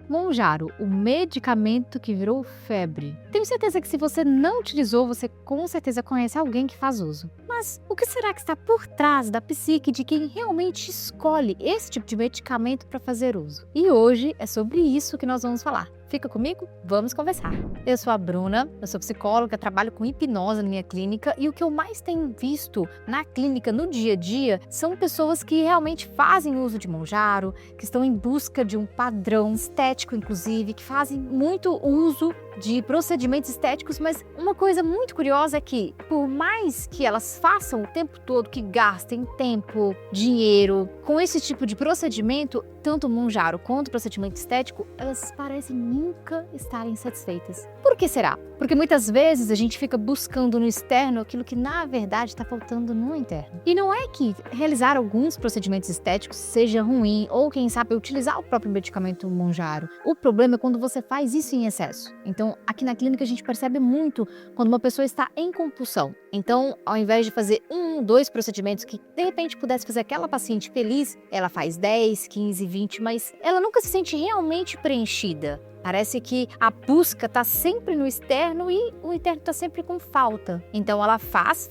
Monjaro, o medicamento que virou febre. Tenho certeza que se você não utilizou, você com certeza conhece alguém que faz uso. Mas o que será que está por trás da psique de quem realmente escolhe esse tipo de medicamento para fazer uso? E hoje é sobre isso que nós vamos falar. Fica comigo? Vamos conversar. Eu sou a Bruna, eu sou psicóloga, trabalho com hipnose na minha clínica e o que eu mais tenho visto na clínica no dia a dia são pessoas que realmente fazem uso de Monjaro, que estão em busca de um padrão estético, inclusive, que fazem muito uso de procedimentos estéticos, mas uma coisa muito curiosa é que, por mais que elas façam o tempo todo, que gastem tempo, dinheiro com esse tipo de procedimento, tanto o Monjaro quanto o procedimento estético, elas parecem nunca estarem satisfeitas. Por que será? Porque muitas vezes a gente fica buscando no externo aquilo que na verdade está faltando no interno. E não é que realizar alguns procedimentos estéticos seja ruim ou, quem sabe, utilizar o próprio medicamento Monjaro. O problema é quando você faz isso em excesso. Então, aqui na clínica a gente percebe muito quando uma pessoa está em compulsão. Então, ao invés de fazer 1, 2 procedimentos que de repente pudesse fazer aquela paciente feliz, ela faz 10, 15, 20, mas ela nunca se sente realmente preenchida. Parece que a busca está sempre no externo e o interno está sempre com falta. Então ela faz,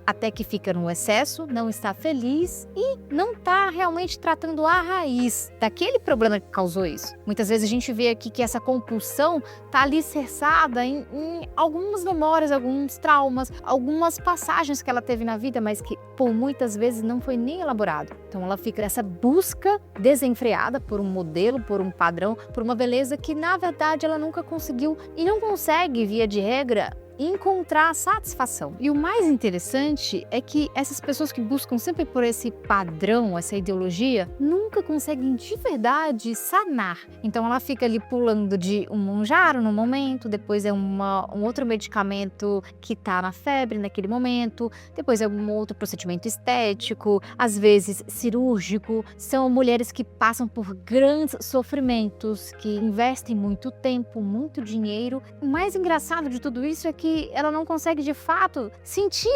até que fica no excesso, não está feliz e não está realmente tratando a raiz daquele problema que causou isso. Muitas vezes a gente vê aqui que essa compulsão está alicerçada em algumas memórias, alguns traumas, algumas passagens que ela teve na vida, mas que por muitas vezes não foi nem elaborado. Então ela fica nessa busca desenfreada por um modelo, por um padrão, por uma beleza que na verdade ela nunca conseguiu e não consegue, via de regra, encontrar satisfação. E o mais interessante é que essas pessoas que buscam sempre por esse padrão, essa ideologia, nunca conseguem de verdade sanar. Então ela fica ali pulando de um Monjaro no momento, depois é um outro medicamento que tá na febre naquele momento, depois é um outro procedimento estético, às vezes cirúrgico. São mulheres que passam por grandes sofrimentos, que investem muito tempo, muito dinheiro. O mais engraçado de tudo isso é que ela não consegue de fato sentir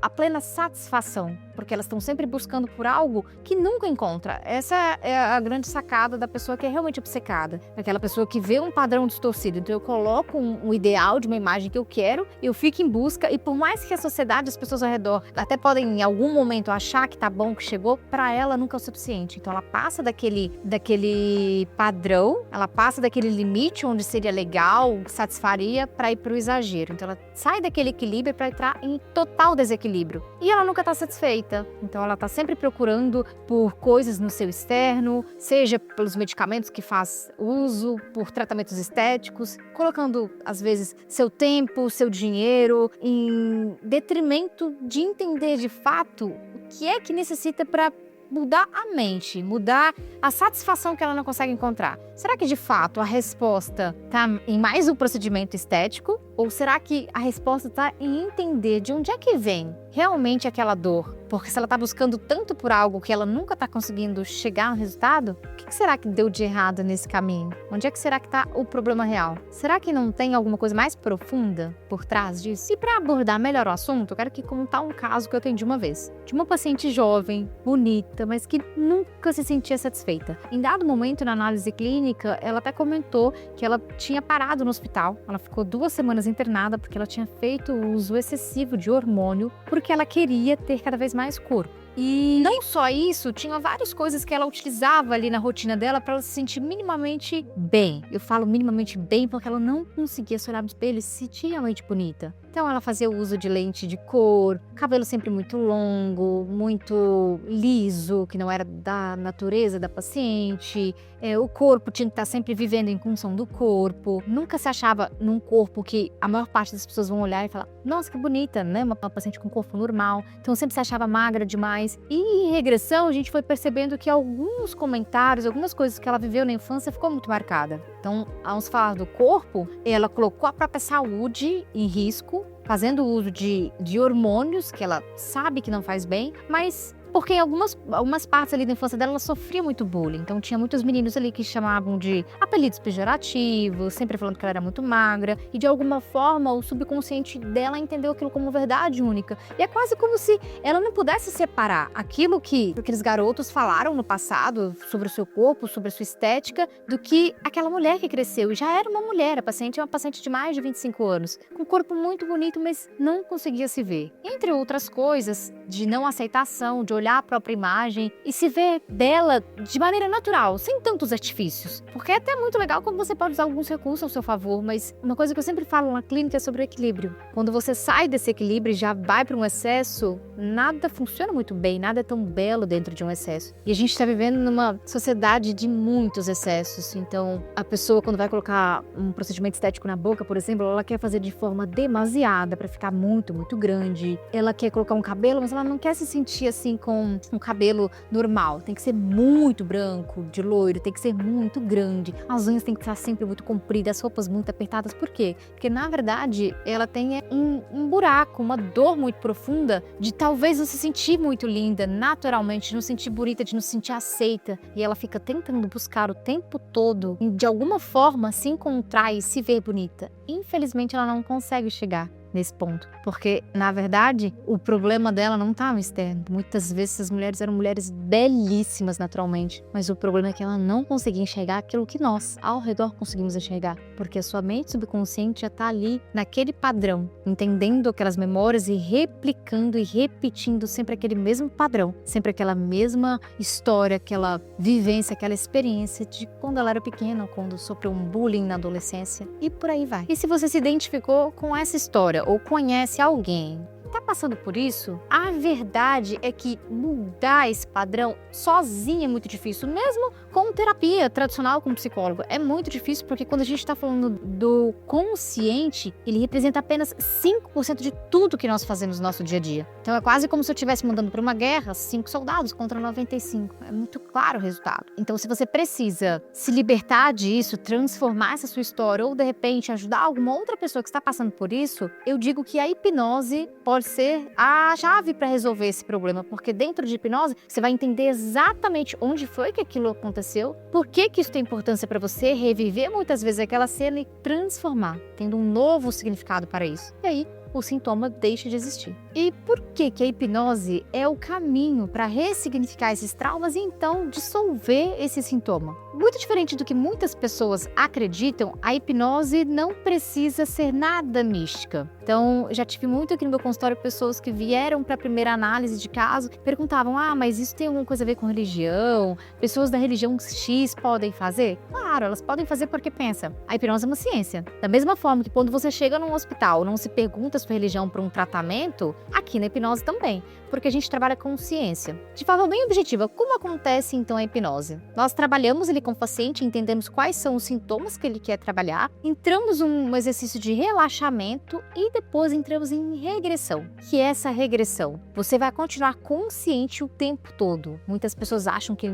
a plena satisfação, porque elas estão sempre buscando por algo que nunca encontra. Essa é a grande sacada da pessoa que é realmente obcecada, aquela pessoa que vê um padrão distorcido. Então eu coloco um ideal de uma imagem que eu quero, eu fico em busca, e por mais que a sociedade, as pessoas ao redor até podem em algum momento achar que tá bom, que chegou, para ela nunca é o suficiente. Então ela passa daquele padrão, ela passa daquele limite onde seria legal, satisfaria, para ir para o exagero. Então ela sai daquele equilíbrio para entrar em total desequilíbrio. E ela nunca está satisfeita. Então ela está sempre procurando por coisas no seu externo, seja pelos medicamentos que faz uso, por tratamentos estéticos, colocando às vezes seu tempo, seu dinheiro em detrimento de entender de fato o que é que necessita para mudar a mente, mudar a satisfação que ela não consegue encontrar. Será que de fato a resposta está em mais um procedimento estético? Ou será que a resposta está em entender de onde é que vem realmente aquela dor? Porque se ela está buscando tanto por algo que ela nunca está conseguindo chegar no resultado, o que será que deu de errado nesse caminho? Onde é que será que está o problema real? Será que não tem alguma coisa mais profunda por trás disso? E para abordar melhor o assunto, eu quero aqui contar um caso que eu atendi uma vez. De uma paciente jovem, bonita, mas que nunca se sentia satisfeita. Em dado momento, na análise clínica, ela até comentou que ela tinha parado no hospital. Ela ficou 2 semanas internada porque ela tinha feito uso excessivo de hormônio, porque ela queria ter cada vez mais corpo. E não só isso, tinha várias coisas que ela utilizava ali na rotina dela para ela se sentir minimamente bem. Eu falo minimamente bem porque ela não conseguia se olhar no espelho e se sentir realmente bonita. Então ela fazia uso de lente de cor, cabelo sempre muito longo, muito liso, que não era da natureza da paciente. O corpo tinha que estar sempre vivendo em função do corpo. Nunca se achava num corpo que a maior parte das pessoas vão olhar e falar: nossa, que bonita, né? Uma paciente com corpo normal. Então sempre se achava magra demais. E em regressão a gente foi percebendo que alguns comentários, algumas coisas que ela viveu na infância ficou muito marcada. Então, ao se falar do corpo, ela colocou a própria saúde em risco, fazendo uso de hormônios que ela sabe que não faz bem, mas porque em algumas partes ali da infância dela, ela sofria muito bullying. Então tinha muitos meninos ali que chamavam de apelidos pejorativos, sempre falando que ela era muito magra. E de alguma forma, o subconsciente dela entendeu aquilo como verdade única. E é quase como se ela não pudesse separar aquilo que aqueles garotos falaram no passado sobre o seu corpo, sobre a sua estética, do que aquela mulher que cresceu e já era uma mulher. A paciente é uma paciente de mais de 25 anos, com um corpo muito bonito, mas não conseguia se ver. Entre outras coisas, de não aceitação, de olhar a própria imagem e se ver bela de maneira natural, sem tantos artifícios. Porque é até muito legal quando você pode usar alguns recursos ao seu favor, mas uma coisa que eu sempre falo na clínica é sobre o equilíbrio. Quando você sai desse equilíbrio e já vai para um excesso, nada funciona muito bem, nada é tão belo dentro de um excesso. E a gente está vivendo numa sociedade de muitos excessos. Então, a pessoa, quando vai colocar um procedimento estético na boca, por exemplo, ela quer fazer de forma demasiada para ficar muito, muito grande. Ela quer colocar um cabelo, mas ela não quer se sentir assim com um cabelo normal. Tem que ser muito branco, de loiro, tem que ser muito grande. As unhas têm que estar sempre muito compridas, as roupas muito apertadas. Por quê? Porque, na verdade, ela tem um buraco, uma dor muito profunda de talvez não se sentir muito linda naturalmente, de não se sentir bonita, de não se sentir aceita. E ela fica tentando buscar o tempo todo, de alguma forma, se encontrar e se ver bonita. Infelizmente, ela não consegue chegar nesse ponto, porque, na verdade, o problema dela não estava externo. Muitas vezes essas mulheres eram mulheres belíssimas naturalmente, mas o problema é que ela não conseguia enxergar aquilo que nós, ao redor, conseguimos enxergar, porque a sua mente subconsciente já está ali, naquele padrão, entendendo aquelas memórias e replicando e repetindo sempre aquele mesmo padrão, sempre aquela mesma história, aquela vivência, aquela experiência de quando ela era pequena, quando sofreu um bullying na adolescência, e por aí vai. E se você se identificou com essa história, ou conhece alguém que está passando por isso, a verdade é que mudar esse padrão sozinha é muito difícil, mesmo com terapia tradicional com psicólogo. É muito difícil porque quando a gente está falando do consciente, ele representa apenas 5% de tudo que nós fazemos no nosso dia a dia. Então é quase como se eu estivesse mandando para uma guerra 5 soldados contra 95. É muito claro o resultado. Então se você precisa se libertar disso, transformar essa sua história ou de repente ajudar alguma outra pessoa que está passando por isso, eu digo que a hipnose pode ser a chave para resolver esse problema, porque dentro de hipnose você vai entender exatamente onde foi que aquilo aconteceu, por que isso tem importância para você, reviver muitas vezes aquela cena e transformar, tendo um novo significado para isso. E aí o sintoma deixa de existir. E por que a hipnose é o caminho para ressignificar esses traumas e então dissolver esse sintoma? Muito diferente do que muitas pessoas acreditam, a hipnose não precisa ser nada mística. Então, já tive muito aqui no meu consultório pessoas que vieram para a primeira análise de caso, perguntavam, mas isso tem alguma coisa a ver com religião? Pessoas da religião X podem fazer? Claro, elas podem fazer porque pensa, a hipnose é uma ciência. Da mesma forma que quando você chega num hospital, não se pergunta a sua religião para um tratamento, aqui na hipnose também, porque a gente trabalha com ciência. De forma bem objetiva, como acontece então a hipnose? Nós trabalhamos ele com o paciente, entendemos quais são os sintomas que ele quer trabalhar, entramos num exercício de relaxamento e depois entramos em regressão. Que é essa regressão? Você vai continuar consciente o tempo todo. Muitas pessoas acham que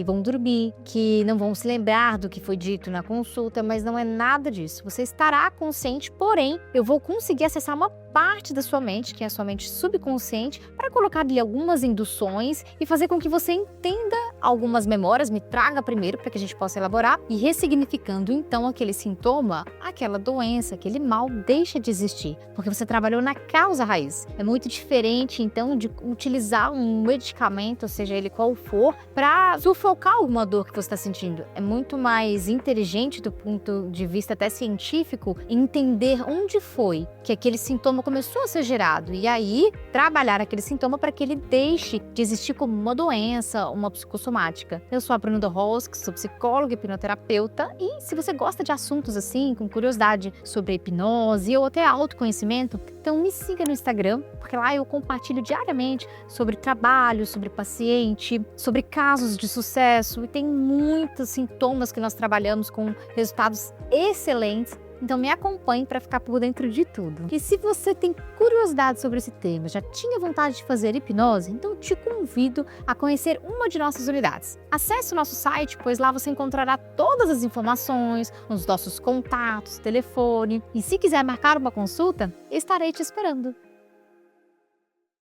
vão dormir, que não vão se lembrar do que foi dito na consulta, mas não é nada disso. Você estará consciente, porém, eu vou conseguir acessar uma parte da sua mente, que é a sua mente subconsciente, para colocar ali algumas induções e fazer com que você entenda algumas memórias, me traga primeiro para que a gente possa elaborar e ressignificando então aquele sintoma, aquela doença, aquele mal deixa de existir, porque você trabalhou na causa raiz. É muito diferente então de utilizar um medicamento, seja ele qual for, para sufocar alguma dor que você está sentindo. É muito mais inteligente do ponto de vista até científico entender onde foi que aquele sintoma começou a ser gerado e aí trabalhar aquele sintoma para que ele deixe de existir como uma doença, uma psicossomática. Eu sou a Bruna Dorowski, sou psicóloga e hipnoterapeuta e se você gosta de assuntos assim, com curiosidade sobre a hipnose ou até autoconhecimento, então me siga no Instagram, porque lá eu compartilho diariamente sobre trabalho, sobre paciente, sobre casos de sucesso e tem muitos sintomas que nós trabalhamos com resultados excelentes. Então me acompanhe para ficar por dentro de tudo. E se você tem curiosidade sobre esse tema, já tinha vontade de fazer hipnose, então te convido a conhecer uma de nossas unidades. Acesse o nosso site, pois lá você encontrará todas as informações, os nossos contatos, telefone. E se quiser marcar uma consulta, estarei te esperando.